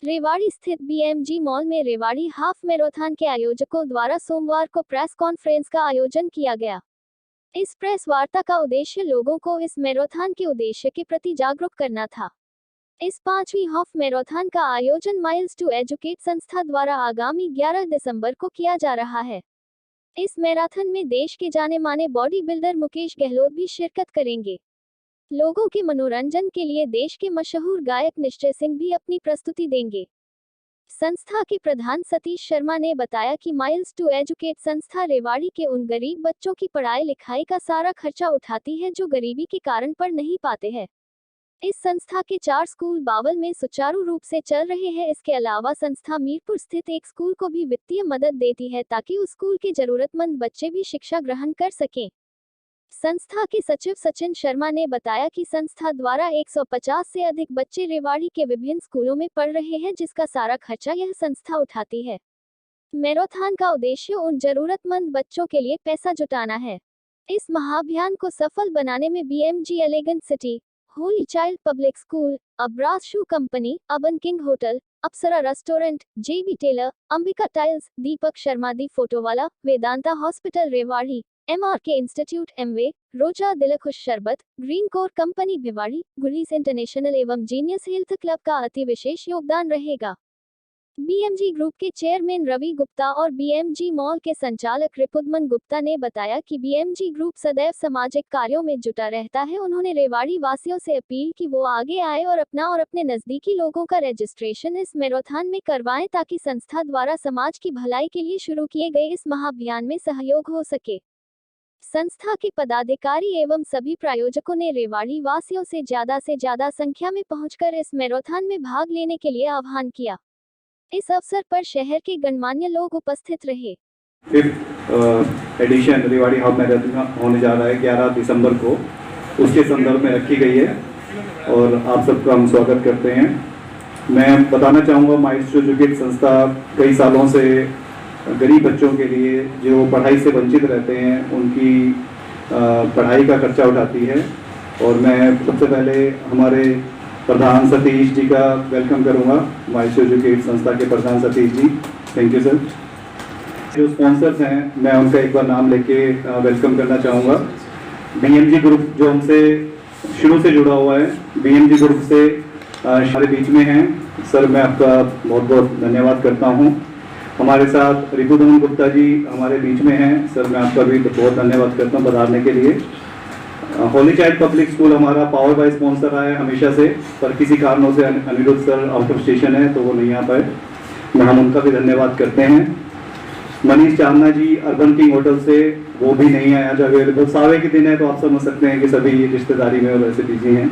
रेवाड़ी स्थित BMG mall में Rewari half marathon के आयोजकों द्वारा सोमवार को प्रेस कॉन्फ्रेंस का आयोजन किया गया। इस प्रेस वार्ता का उद्देश्य लोगों को इस मैराथन के उद्देश्य के प्रति जागरूक करना था। इस 5वीं हाफ मैराथन का आयोजन माइल्स टू एजुकेट संस्था द्वारा आगामी 11 दिसंबर को किया जा रहा है। इस मैराथन में देश के जाने माने बॉडी बिल्डर मुकेश गहलोत भी शिरकत करेंगे। लोगों के मनोरंजन के लिए देश के मशहूर गायक निश्चय सिंह भी अपनी प्रस्तुति देंगे। संस्था के प्रधान सतीश शर्मा ने बताया कि माइल्स टू एजुकेट संस्था रेवाड़ी के उन गरीब बच्चों की पढ़ाई लिखाई का सारा खर्चा उठाती है जो गरीबी के कारण पढ़ नहीं पाते हैं। इस संस्था के 4 स्कूल बावल में सुचारू रूप से चल रहे हैं। इसके अलावा संस्था मीरपुर स्थित एक स्कूल को भी वित्तीय मदद देती है ताकि उस स्कूल के जरूरतमंद बच्चे भी शिक्षा ग्रहण कर सकें। संस्था के सचिव सचिन शर्मा ने बताया कि संस्था द्वारा 150 से अधिक बच्चे रेवाड़ी के विभिन्न स्कूलों में पढ़ रहे हैं जिसका सारा खर्चा यह संस्था उठाती है। मैराथन का उद्देश्य उन जरूरतमंद बच्चों के लिए पैसा जुटाना है। इस महाअभियान को सफल बनाने में BMG elegant city, holy child public school, Abras shoe company, Aban king hotel, Apsara restaurant, JB tailor, Ambika tiles, Deepak Sharma the फोटोवाला, Vedanta hospital Rewari, MRK institute Amway, Roja Dilkhush शरबत, ग्रीन कोर कंपनी भिवाड़ी, गुरीस इंटरनेशनल एवं जीनियस हेल्थ क्लब का अति विशेष योगदान रहेगा। बीएमजी ग्रुप के चेयरमैन रवि गुप्ता और बीएमजी मॉल के संचालक रिपुदमन गुप्ता ने बताया कि बीएमजी ग्रुप सदैव सामाजिक कार्यों में जुटा रहता है। उन्होंने रेवाड़ी वासियों से अपील की वो आगे आए और अपना और अपने नजदीकी लोगों का रजिस्ट्रेशन इस मैराथन में करवाएं ताकि संस्था द्वारा समाज की भलाई के लिए शुरू किए गए इस महाअभियान में सहयोग हो सके। संस्था के पदाधिकारी एवं सभी प्रायोजकों ने रेवाड़ी वासियों से ज्यादा संख्या में पहुंचकर इस मैराथन में भाग लेने के लिए आह्वान किया। इस अवसर पर शहर के गणमान्य लोग उपस्थित रहे। 5th addition Rewari half marathon होने जा रहा है 11 दिसंबर को, उसके संदर्भ में रखी गई है और आप सबका हम स्वागत करते हैं। मैं बताना चाहूँगा माइल्स टू एजुकेट संस्था कई सालों से गरीब बच्चों के लिए जो पढ़ाई से वंचित रहते हैं उनकी पढ़ाई का खर्चा उठाती है और मैं सबसे पहले हमारे प्रधान सतीश जी का वेलकम करूंगा। माइल्स टू एजुकेट संस्था के प्रधान Satish ji, thank you sir. जो स्पॉन्सर्स हैं मैं उनका एक बार नाम लेके वेलकम करना चाहूँगा। बीएमजी ग्रुप जो हमसे शुरू से जुड़ा हुआ है, बीएमजी ग्रुप से हमारे बीच में हैं सर, मैं आपका बहुत बहुत धन्यवाद करता हूँ। हमारे साथ रिपुदमन गुप्ता जी हमारे बीच में हैं सर, मैं आपका भी बहुत धन्यवाद करता हूँ पधारने के लिए। होली चाइल्ड पब्लिक स्कूल हमारा पावर बाय स्पॉन्सर रहा है हमेशा से, पर किसी कारणों से Anirudh sir out of station है तो वो नहीं आ पाए, हम उनका भी धन्यवाद करते हैं। मनीष चांदना जी अर्बन किंग होटल से, वो भी नहीं आया, जो अवेलेबल सावे के दिन है तो आप समझ सकते हैं कि सभी रिश्तेदारी में वैसे बिजी हैं।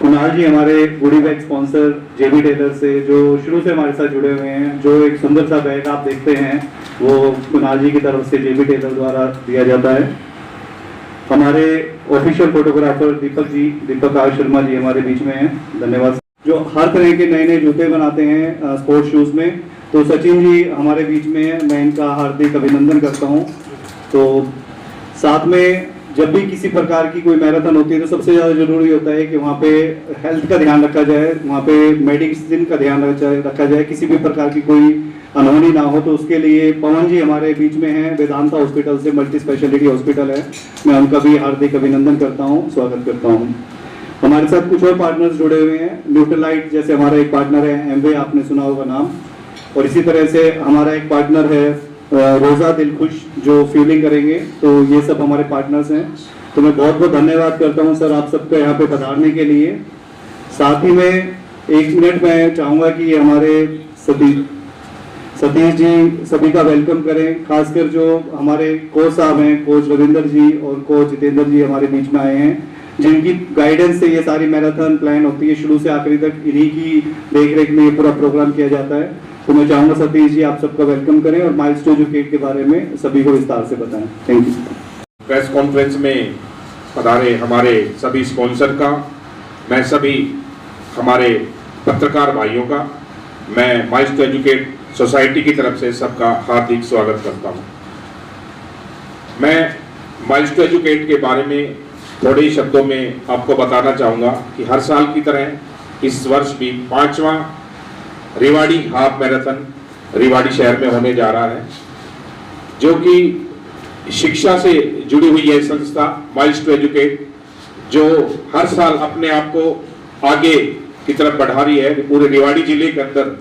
कुणाल जी हमारे गुडी बैग स्पॉन्सर जेबी टेलर से, जो शुरू से हमारे साथ जुड़े हुए हैं, जो एक सुंदर सा बैग आप देखते हैं वो कुणाल जी की तरफ से जेबी टेलर द्वारा दिया जाता है। हमारे official photographer Deepak R Sharma ji हमारे बीच में हैं, धन्यवाद। जो हर तरह के नए जूते बनाते हैं स्पोर्ट्स शूज में, तो सचिन जी हमारे बीच में हैं, मैं इनका हार्दिक अभिनंदन करता हूं। तो साथ में जब भी किसी प्रकार की कोई मैराथन होती है तो सबसे ज़्यादा जरूरी होता है कि वहाँ पे हेल्थ का ध्यान रखा जाए, वहाँ पे मेडिसिन का ध्यान रखा जाए, किसी भी प्रकार की कोई अनहोनी ना हो। तो उसके लिए पवन जी हमारे बीच में हैं, वेदांता हॉस्पिटल से, मल्टी स्पेशलिटी हॉस्पिटल है, मैं उनका भी हार्दिक अभिनंदन करता हूँ, स्वागत करता हूँ। हमारे साथ कुछ और पार्टनर्स जुड़े हुए हैं, न्यूट्रलाइट जैसे हमारा एक पार्टनर है एमवे, आपने सुना होगा नाम, और इसी तरह से हमारा एक पार्टनर है रोजा दिलखुश जो फ्यूलिंग करेंगे। तो ये सब हमारे पार्टनर्स हैं, तो मैं बहुत बहुत धन्यवाद करता हूँ सर आप सबका यहाँ पे पधारने के लिए। साथ ही में 1 मिनट मैं चाहूँगा कि हमारे सतीश जी सभी का वेलकम करें, खासकर जो हमारे कोच साहब हैं, कोच रविंदर जी और कोच जितेंद्र जी हमारे बीच में आए हैं, जिनकी गाइडेंस से ये सारी मैराथन प्लान होती है, शुरू से आखिरी तक इन्हीं की देखरेख में ये पूरा प्रोग्राम किया जाता है। तो मैं चाहूँगा सतीश जी आप सबका वेलकम करें और माइल्स टू एजुकेट के बारे में सभी को विस्तार से बताएं, थैंक यू। प्रेस कॉन्फ्रेंस में पधारे हमारे सभी स्पॉन्सर का, मैं सभी हमारे पत्रकार भाइयों का, मैं माइल्स टू एजुकेट सोसाइटी की तरफ से सबका हार्दिक स्वागत करता हूं। मैं माइल्स टू एजुकेट के बारे में थोड़े ही शब्दों में आपको बताना चाहूँगा कि हर साल की तरह इस वर्ष भी 5वां रेवाड़ी हाफ मैराथन रेवाड़ी शहर में होने जा रहा है, जो कि शिक्षा से जुड़ी हुई है संस्था माइल्स टू एजुकेट, जो हर साल अपने आप को आगे की तरफ बढ़ा रही है। पूरे रेवाड़ी जिले के अंदर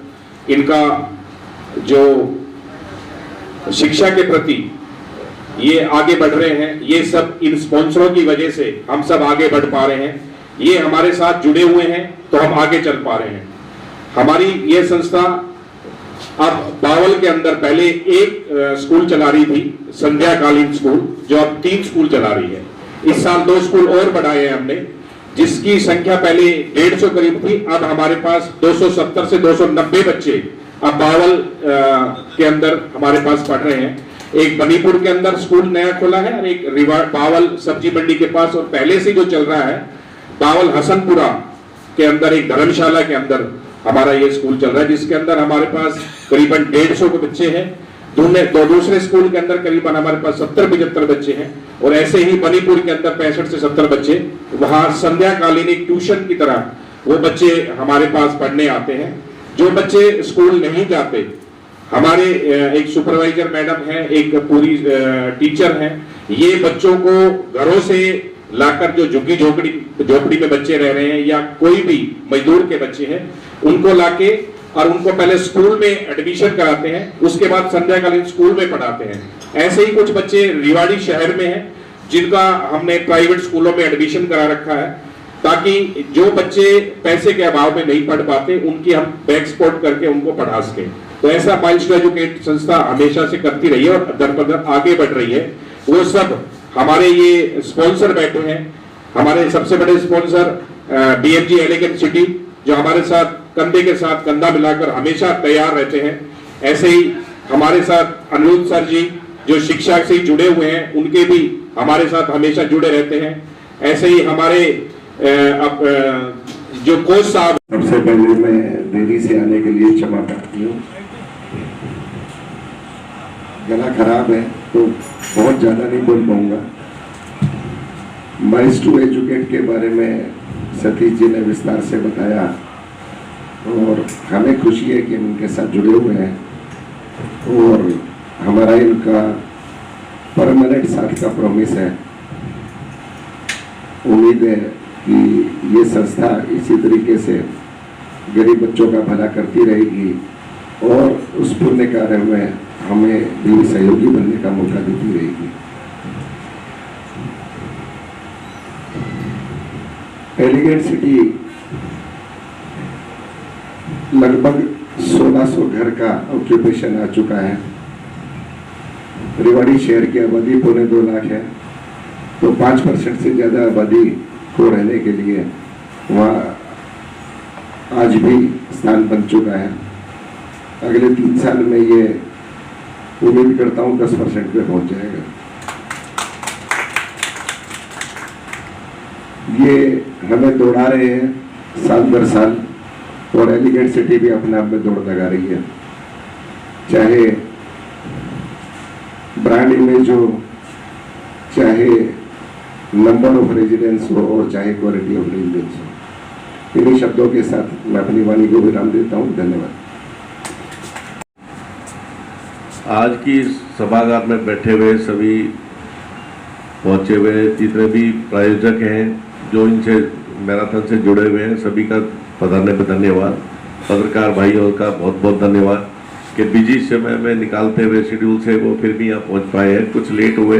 इनका जो शिक्षा के प्रति ये आगे बढ़ रहे हैं, ये सब इन स्पॉन्सरों की वजह से हम सब आगे बढ़ पा रहे हैं। ये हमारे साथ जुड़े हुए हैं तो हम आगे चल पा रहे हैं। हमारी ये संस्था अब बावल के अंदर पहले एक स्कूल चला रही थी, संध्याकालीन स्कूल, जो अब 3 स्कूल चला रही है। इस साल 2 स्कूल और बढ़ाए हैं हमने, जिसकी संख्या पहले 150 करीब थी, अब हमारे पास 270 से 290 बच्चे अब बावल के अंदर हमारे पास पढ़ रहे हैं। एक बनीपुर के अंदर स्कूल नया खुला है और एक बावल सब्जी मंडी के पास, और पहले से जो चल रहा है बावल हसनपुरा के अंदर एक धर्मशाला के अंदर हमारा ये स्कूल चल रहा है, जिसके अंदर हमारे पास करीबन 150 के बच्चे हैं। दूसरे स्कूल के अंदर करीबन हमारे पास 70-75 बच्चे हैं, और ऐसे ही मणिपुर के अंदर 65 से 70 बच्चे, वहां संध्याकालीन एक ट्यूशन की तरह वो बच्चे हमारे पास पढ़ने आते हैं। जो बच्चे स्कूल नहीं जाते, हमारे एक सुपरवाइजर मैडम है, एक पूरी टीचर है, ये बच्चों को घरों से लाकर, जो झुग्गी झोपड़ी में बच्चे रह रहे हैं या कोई भी मजदूर के बच्चे हैं, उनको लाके और उनको पहले स्कूल में एडमिशन कराते हैं, उसके बाद संध्याकालीन स्कूल में पढ़ाते हैं। ऐसे ही कुछ बच्चे रेवाड़ी शहर में हैं जिनका हमने प्राइवेट स्कूलों में एडमिशन करा रखा है, ताकि जो बच्चे पैसे के अभाव में नहीं पढ़ पाते उनकी हम बैक सपोर्ट करके उनको पढ़ा सकें। तो ऐसा माइल्स टू एजुकेट संस्था हमेशा से करती रही है और दर पर दर आगे बढ़ रही है। वो सब हमारे ये स्पॉन्सर बैठे हैं। हमारे सबसे बड़े स्पॉन्सर BMG एलिगेंट सिटी, जो हमारे साथ कंधे के साथ कंधा मिलाकर हमेशा तैयार रहते हैं। ऐसे ही हमारे साथ अनिरुद्ध सर जी, जो शिक्षा से जुड़े हुए हैं, उनके भी हमारे साथ हमेशा जुड़े रहते हैं। ऐसे ही हमारे जो कोच साहब। सबसे पहले मैं देरी से आने के लिए क्षमा करती हूँ, गला खराब है तो बहुत ज़्यादा नहीं बोल पाऊंगा। माइल्स टू एजुकेट के बारे में सतीश जी ने विस्तार से बताया और हमें खुशी है कि हम इनके साथ जुड़े हुए हैं और हमारा इनका परमानेंट साथ का प्रॉमिस है। उम्मीद है कि ये संस्था इसी तरीके से गरीब बच्चों का भला करती रहेगी और उस पुण्य कार्य में हमें भी सहयोगी बनने का मौका देती रहेगी। एलिगेंट सिटी लगभग 1600 घर का ऑक्यूपेशन आ चुका है। रेवाड़ी शहर की आबादी 2.25 लाख है, तो 5% से ज़्यादा आबादी को रहने के लिए वहाँ आज भी स्थान बन चुका है। अगले 3 साल में ये उम्मीद करता हूँ 10% पे पहुँच जाएगा। ये हमें दौड़ा रहे हैं साल दर साल और एलिगेंट सिटी भी अपने आप में दौड़ लगा रही है, चाहे ब्रांड इमेज हो, चाहे नंबर ऑफ रेजिडेंस हो और चाहे क्वालिटी ऑफ रेजिडेंस हो। इन्हीं शब्दों के साथ मैं अपनी वाणी को विराम देता हूँ। धन्यवाद। आज की सभागार में बैठे हुए सभी पहुंचे हुए जितने भी प्रायोजक हैं, जो इनसे मैराथन से जुड़े हुए हैं, सभी का पधारने पर धन्यवाद। पत्रकार भाइयों का बहुत बहुत धन्यवाद कि बिजी समय में निकालते हुए शेड्यूल से वो फिर भी यहाँ पहुँच पाए हैं। कुछ लेट हुए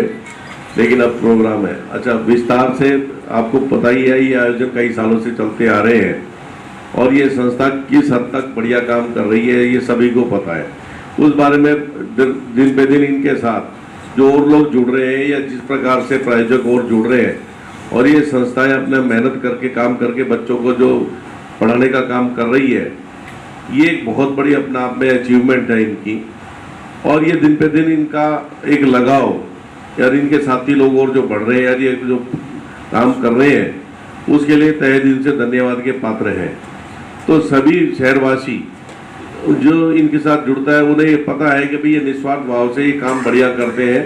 लेकिन अब प्रोग्राम है। अच्छा, विस्तार से आपको पता ही है, ये आयोजन कई सालों से चलते आ रहे हैं और ये संस्था किस हद तक बढ़िया काम कर रही है ये सभी को पता है। उस बारे में दिन पे दिन इनके साथ जो और लोग जुड़ रहे हैं या जिस प्रकार से प्रायोजक और जुड़ रहे हैं और ये संस्थाएं अपने मेहनत करके काम करके बच्चों को जो पढ़ाने का काम कर रही है, ये एक बहुत बड़ी अपने आप में अचीवमेंट है इनकी। और ये दिन पे दिन इनका एक लगाव यार इनके साथी लोग और जो बढ़ रहे हैं यार, ये जो काम कर रहे हैं उसके लिए तहे दिल से धन्यवाद के पात्र हैं। तो सभी शहरवासी जो इनके साथ जुड़ता है उन्हें ये पता है कि भाई ये निस्वार्थ भाव से ये काम बढ़िया करते हैं।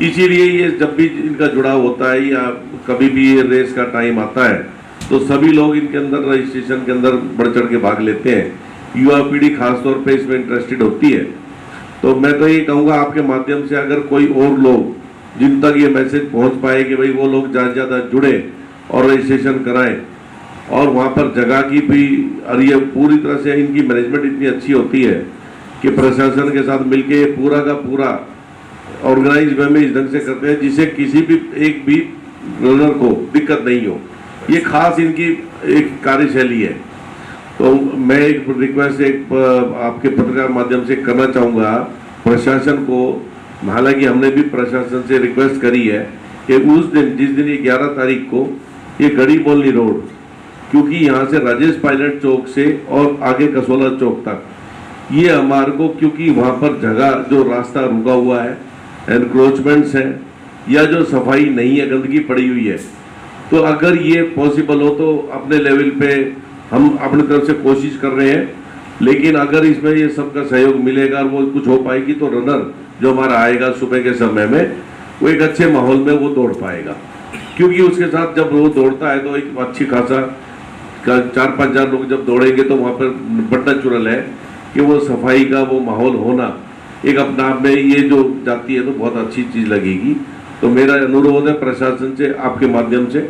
इसीलिए ये जब भी इनका जुड़ाव होता है या कभी भी ये रेस का टाइम आता है तो सभी लोग इनके अंदर रजिस्ट्रेशन के अंदर बढ़ चढ़ के भाग लेते हैं। युवा पीढ़ी खासतौर पे इसमें इंटरेस्टेड होती है। तो मैं तो ये कहूँगा आपके माध्यम से अगर कोई और लोग जिन तक ये मैसेज पहुँच पाए कि भाई वो लोग ज़्यादा से ज़्यादा जुड़े और रजिस्ट्रेशन कराएं, और वहाँ पर जगह की भी, और ये पूरी तरह से इनकी मैनेजमेंट इतनी अच्छी होती है कि प्रशासन के साथ मिलके पूरा का पूरा ऑर्गेनाइज वे में इस ढंग से करते हैं जिससे किसी भी एक भी रनर को दिक्कत नहीं हो। ये खास इनकी एक कार्यशैली है। तो मैं एक रिक्वेस्ट आपके पत्रकार माध्यम से करना चाहूँगा प्रशासन को, हालांकि हमने भी प्रशासन से रिक्वेस्ट करी है कि उस दिन जिस दिन ये 11 तारीख को ये गड़ी बोलनी रोड, क्योंकि यहाँ से राजेश पायलट चौक से और आगे कसोला चौक तक ये हमारे को, क्योंकि वहाँ पर जगह जो रास्ता रुका हुआ है, एनक्रोचमेंट्स हैं या जो सफाई नहीं है, गंदगी पड़ी हुई है, तो अगर ये पॉसिबल हो तो अपने लेवल पे हम अपनी तरफ से कोशिश कर रहे हैं। लेकिन अगर इसमें ये सबका सहयोग मिलेगा और वो कुछ हो पाएगी तो रनर जो हमारा आएगा सुबह के समय में वो एक अच्छे माहौल में वो दौड़ पाएगा, क्योंकि उसके साथ जब वो दौड़ता है तो एक अच्छी खासा 4-5 हज़ार लोग जब दौड़ेंगे तो वहाँ पर बड़ा चुरल है कि वो सफाई का वो माहौल होना एक अपना आप में ये जो जाती है तो बहुत अच्छी चीज़ लगेगी। तो मेरा अनुरोध है प्रशासन से आपके माध्यम से,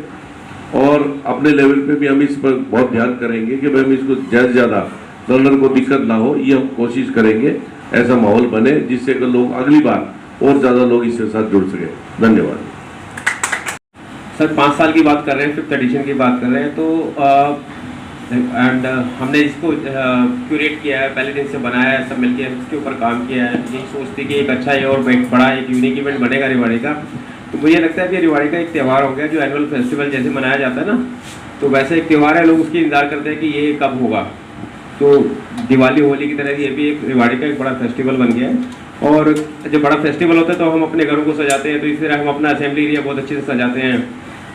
और अपने लेवल पे भी हम इस पर बहुत ध्यान करेंगे कि भाई हम इसको ज़्यादा से ज़्यादा रनर को दिक्कत ना हो, ये हम कोशिश करेंगे ऐसा माहौल बने जिससे कि लोग अगली बार और ज़्यादा लोग इसके साथ जुड़ सके। धन्यवाद सर। 5 साल की बात कर रहे हैं, 5th एडिशन की बात कर रहे हैं, तो एंड हमने इसको क्यूरेट किया है, पहले दिन से बनाया है, सब मिलके इसके ऊपर काम किया है। यही सोचते कि एक अच्छा है और एक बड़ा एक यूनिक इवेंट बनेगा रेवाड़ी का। तो मुझे लगता है कि रेवाड़ी का एक त्यौहार हो गया, जो एनुअल फेस्टिवल जैसे मनाया जाता है ना, तो वैसे एक त्यौहार है, लोग उसकी इंतजार करते हैं कि ये कब होगा। तो दिवाली होली की तरह ये भी एक रेवाड़ी का एक बड़ा फेस्टिवल बन गया है। और जब बड़ा फेस्टिवल होता है तो हम अपने घरों को सजाते हैं, तो इस तरह हम अपना असेंबली एरिया बहुत अच्छे से सजाते हैं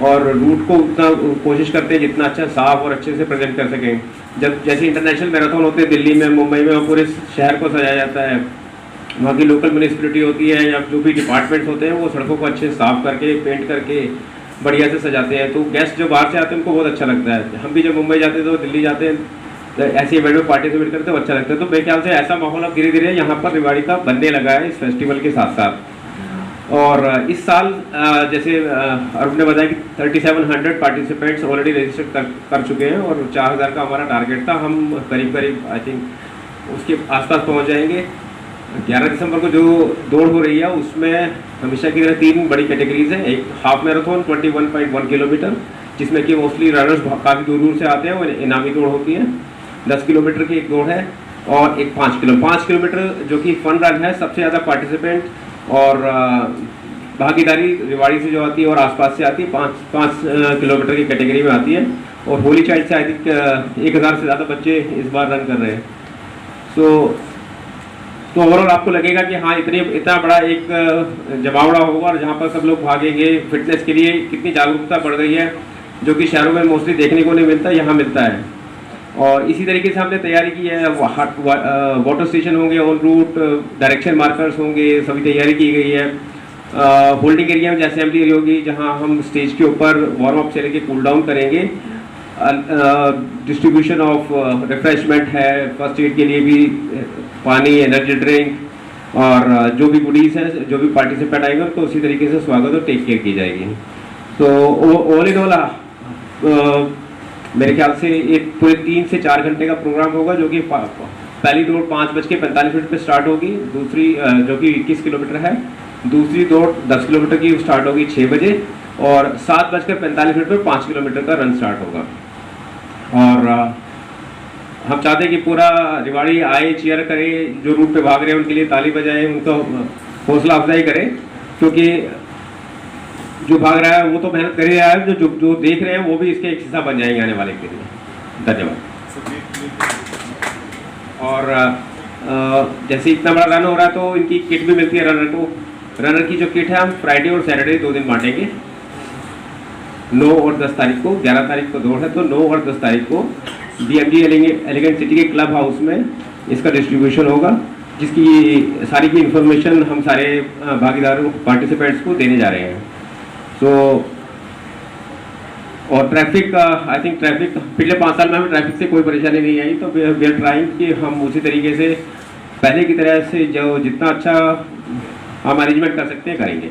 और रूट को उतना कोशिश करते हैं जितना अच्छा साफ और अच्छे से प्रेजेंट कर सकें। जब जैसे इंटरनेशनल मैराथन होते हैं दिल्ली में, मुंबई में, पूरे शहर को सजाया जाता है, वहाँ की लोकल म्यूनिसिपलिटी होती है या जो भी डिपार्टमेंट्स होते हैं वो सड़कों को अच्छे से साफ करके पेंट करके बढ़िया से सजाते हैं। तो गेस्ट जो बाहर से आते हैं उनको बहुत अच्छा लगता है। हम भी जब मुंबई जाते हैं तो दिल्ली जाते हैं तो ऐसे इवेंट में पार्टिसिपेट करते हैं तो अच्छा लगता है। तो मेरे ख्याल से ऐसा माहौल अब धीरे धीरे यहाँ पर रेवाड़ी का बनने लगा है इस फेस्टिवल के साथ साथ। और इस साल जैसे अरुण ने बताया कि 3700 पार्टिसिपेंट्स ऑलरेडी रजिस्टर कर चुके हैं और 4000 का हमारा टारगेट था। हम करीब करीब आई थिंक उसके आसपास पहुंच जाएंगे। 11 दिसंबर को जो दौड़ हो रही है उसमें हमेशा की तरह 3 बड़ी कैटेगरीज हैं। एक हाफ मैराथन 21.1 किलोमीटर, जिसमें कि मोस्टली रनर्स काफ़ी दूर दूर से आते हैं और इनामी दौड़ होती है। 10 किलोमीटर की एक दौड़ है और एक 5 किलोमीटर जो कि फन रन है। सबसे ज़्यादा पार्टिसिपेंट और भागीदारी रेवाड़ी से जो आती है और आसपास से आती है 5 किलोमीटर की कैटेगरी में आती है। और होली चाइल्ड से आई थिंक 1000 से ज़्यादा बच्चे इस बार रन कर रहे हैं। तो ओवरऑल आपको लगेगा कि हाँ इतना बड़ा एक जमावड़ा होगा और जहाँ पर सब लोग भागेंगे। फिटनेस के लिए कितनी जागरूकता बढ़ गई है, जो कि शहरों में मोस्टली देखने को नहीं मिलता, यहाँ मिलता है। और इसी तरीके से हमने तैयारी की है। वाटर स्टेशन होंगे, ऑन रूट डायरेक्शन मार्कर्स होंगे, सभी तैयारी की गई है। होल्डिंग एरिया में जैसे असेंबली एरिया होगी जहाँ हम स्टेज के ऊपर वार्म अप से लेके कूल डाउन करेंगे। डिस्ट्रीब्यूशन ऑफ रिफ्रेशमेंट है, फर्स्ट एड के लिए भी पानी, एनर्जी ड्रिंक और जो भी गुडीज़ हैं, जो भी पार्टिसिपेंट आएंगे उनको उसी तरीके से स्वागत और टेक केयर की जाएगी। तो ऑल इन ऑल मेरे ख्याल से एक पूरे 3 से 4 घंटे का प्रोग्राम होगा, जो कि पहली दौड़ 5:45 पे स्टार्ट होगी, दूसरी जो कि 21 किलोमीटर है, दूसरी दौड़ 10 किलोमीटर की स्टार्ट होगी 6 बजे और 7:45 पर 5 किलोमीटर का रन स्टार्ट होगा। और हम चाहते हैं कि पूरा रेवाड़ी आए, चीयर करे, जो रूट पे भाग रहे हैं उनके लिए ताली बजाए, उनको हौसला अफजाई करें, क्योंकि जो भाग रहा है वो तो मेहनत कर ही रहा है, जो देख रहे हैं वो भी इसके एक हिस्सा बन जाएंगे आने वाले के लिए। धन्यवाद। और जैसे इतना बड़ा रन हो रहा है तो इनकी किट भी मिलती है रनर को। रनर की जो किट है हम फ्राइडे और सैटरडे 2 दिन बांटेंगे। 9 और 10 तारीख को, 11 तारीख को दौड़ है तो 9 और 10 तारीख को BMG एलिगेंट सिटी के क्लब हाउस में इसका डिस्ट्रीब्यूशन होगा, जिसकी सारी की इन्फॉर्मेशन हम सारे भागीदारों पार्टिसिपेंट्स को देने जा रहे हैं। तो और ट्रैफिक आई थिंक ट्रैफिक पिछले 5 साल में हमें ट्रैफिक से कोई परेशानी नहीं आई, तो वी आर ट्राइंग कि हम उसी तरीके से पहले की तरह से जो जितना अच्छा हम अरेंजमेंट कर सकते हैं करेंगे।